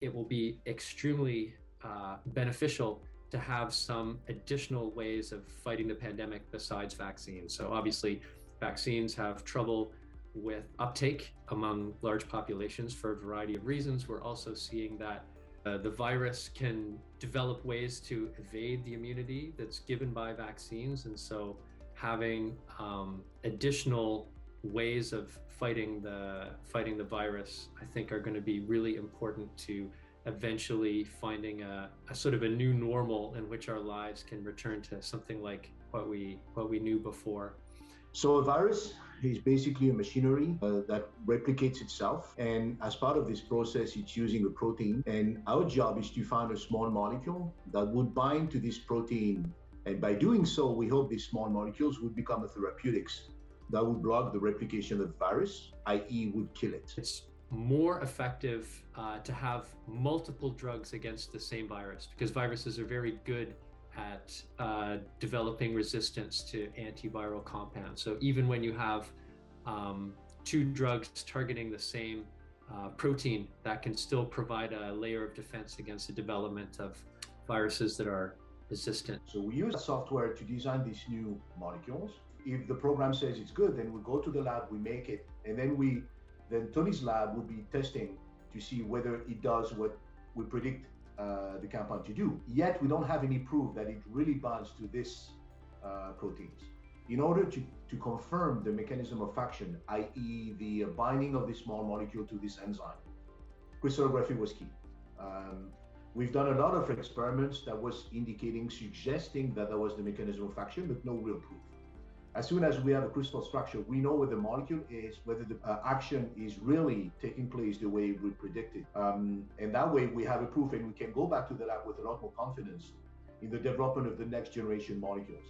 it will be extremely beneficial to have some additional ways of fighting the pandemic besides vaccines. So obviously, vaccines have trouble with uptake among large populations for a variety of reasons. We're also seeing that the virus can develop ways to evade the immunity that's given by vaccines. And so having additional ways of fighting the virus, I think, are going to be really important to eventually finding a sort of a new normal in which our lives can return to something like what we knew before. So a virus is basically a machinery that replicates itself. And as part of this process, it's using a protein. And our job is to find a small molecule that would bind to this protein. And by doing so, we hope these small molecules would become a therapeutics that would block the replication of the virus, i.e. would kill it. It's more effective to have multiple drugs against the same virus, because viruses are very good at developing resistance to antiviral compounds. So even when you have two drugs targeting the same protein, that can still provide a layer of defense against the development of viruses that are resistant. So we use software to design these new molecules. If the program says it's good, then we go to the lab, we make it, and then Tony's lab will be testing to see whether it does what we predict the compound to do. Yet we don't have any proof that it really binds to this proteins. In order to confirm the mechanism of action, i.e. the binding of this small molecule to this enzyme, crystallography was key. We've done a lot of experiments that was suggesting that was the mechanism of action, but no real proof. As soon as we have a crystal structure, we know where the molecule is, whether the action is really taking place the way we predicted. And that way we have a proof, and we can go back to the lab with a lot more confidence in the development of the next generation molecules.